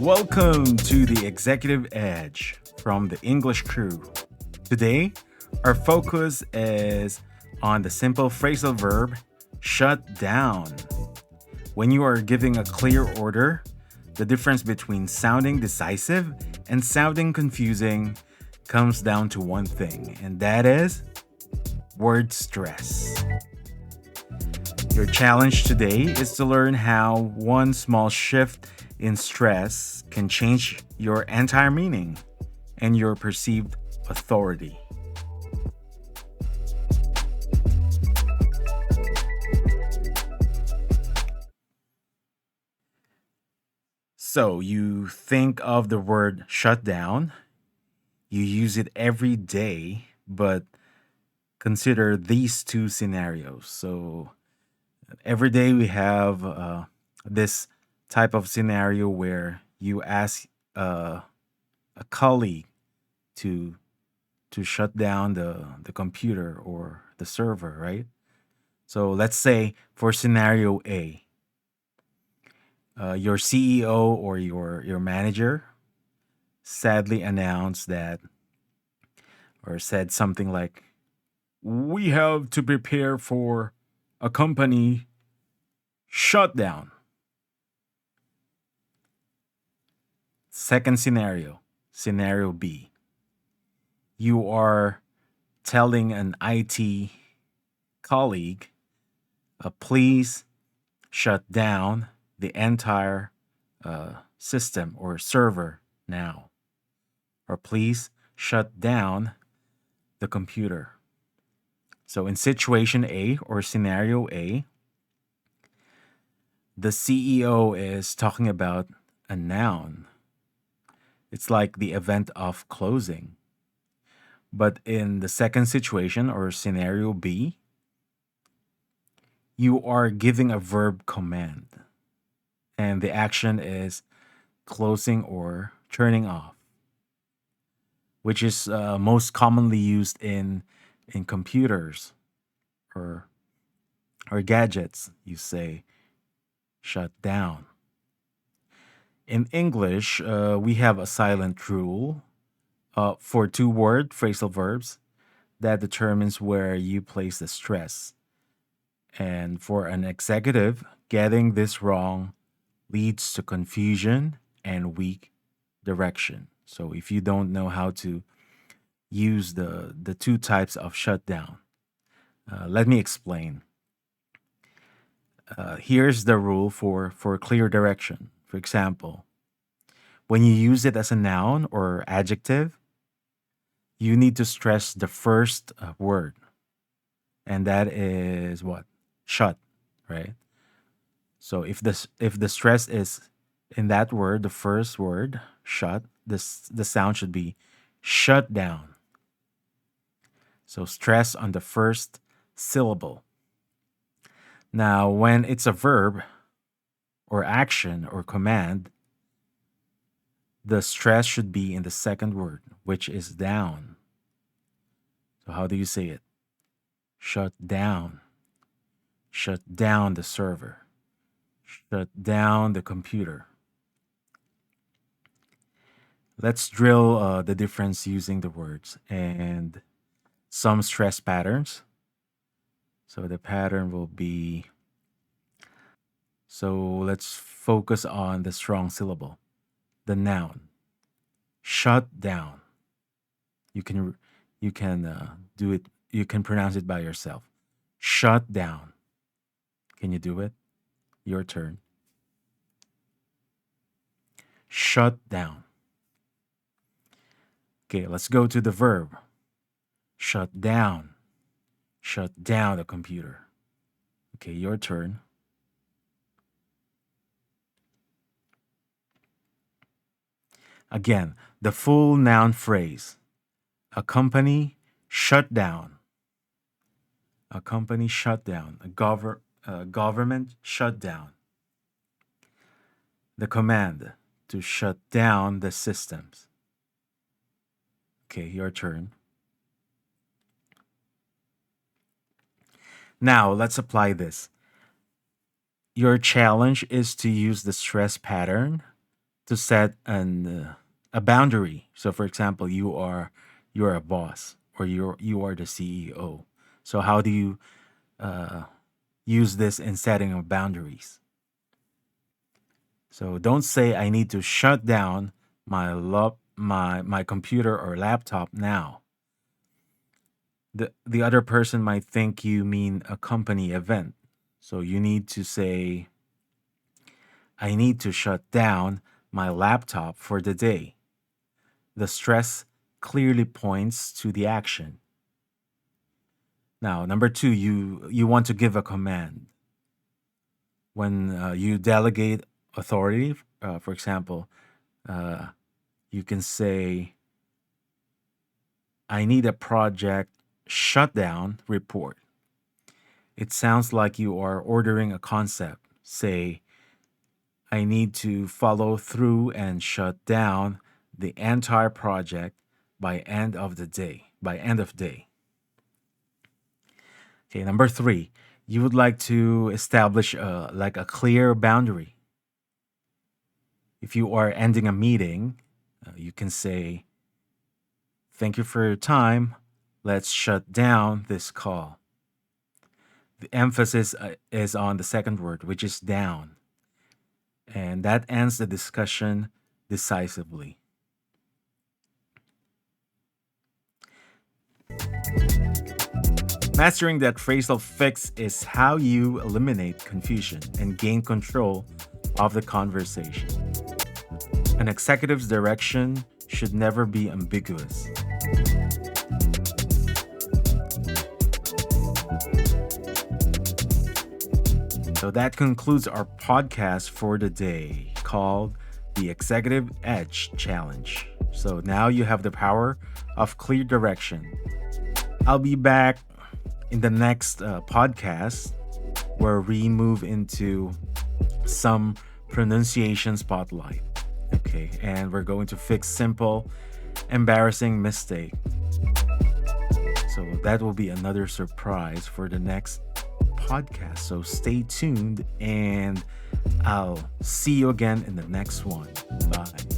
Welcome to the Executive Edge from the English crew. Today, our focus is on the simple phrasal verb shut down. When you are giving a clear order, the difference between sounding decisive and sounding confusing comes down to one thing, and that is word stress. Your challenge today is to learn how one small shift in stress can change your entire meaning and your perceived authority. So, you think of the word shut down, you use it every day, but consider these two scenarios. So, every day we have this type of scenario where you ask a colleague to shut down the computer or the server, right? So let's say for scenario A, your CEO or your manager sadly announced that or said something like, "We have to prepare for a company shutdown." Second scenario, scenario B. You are telling an IT colleague, please shut down the entire system or server now. Or please shut down the computer. So in situation A or scenario A, the CEO is talking about a noun. It's like the event of closing. But in the second situation or scenario B, you are giving a verb command. And the action is closing or turning off, which is most commonly used in computers or gadgets. You say shut down. In English, we have a silent rule for two-word phrasal verbs that determines where you place the stress. And for an executive, getting this wrong leads to confusion and weak direction. So if you don't know how to use the two types of shutdown, let me explain. Here's the rule for clear direction. For example, when you use it as a noun or adjective, you need to stress the first word, and that is what? Shut, right? So if the stress is in that word, the first word, shut, the sound should be shut down. So stress on the first syllable. Now, when it's a verb or action or command, the stress should be in the second word, which is down. So how do you say it? Shut down. Shut down the server. Shut down the computer. Let's drill the difference using the words and some stress patterns. So the pattern will be, so let's focus on the strong syllable, the noun. Shut down. You can do it. You can pronounce it by yourself. Shut down. Can you do it? Your turn. Shut down. Okay, let's go to the verb. Shut down. Shut down the computer. Okay, your turn. Again, the full noun phrase. A company shut down. A company shut down. A government shut down. The command to shut down the systems. Okay, your turn. Now, let's apply this. Your challenge is to use the stress pattern to set a boundary. So, for example, you're a boss or you are the CEO. So, how do you uh, use this in setting of boundaries? So, don't say I need to shut down my computer or laptop now. The other person might think you mean a company event. So, you need to say I need to shut down my laptop for the day. The stress clearly points to the action. Now, number two, you want to give a command. When you delegate authority, for example, uh, you can say, I need a project shutdown report. It sounds like you are ordering a concept. Say, I need to follow through and shut down the entire project by end of the day. By end of day. Okay, number three, you would like to establish like a clear boundary. If you are ending a meeting, you can say, "Thank you for your time. Let's shut down this call." The emphasis is on the second word, which is down, and that ends the discussion decisively. Mastering that phrasal fix is how you eliminate confusion and gain control of the conversation. An executive's direction should never be ambiguous. So that concludes our podcast for the day called the Executive Edge Challenge. So now you have the power of clear direction. I'll be back in the next podcast where we move into some pronunciation spotlight. Okay, and we're going to fix simple, embarrassing mistake. So that will be another surprise for the next podcast. So stay tuned and I'll see you again in the next one. Bye.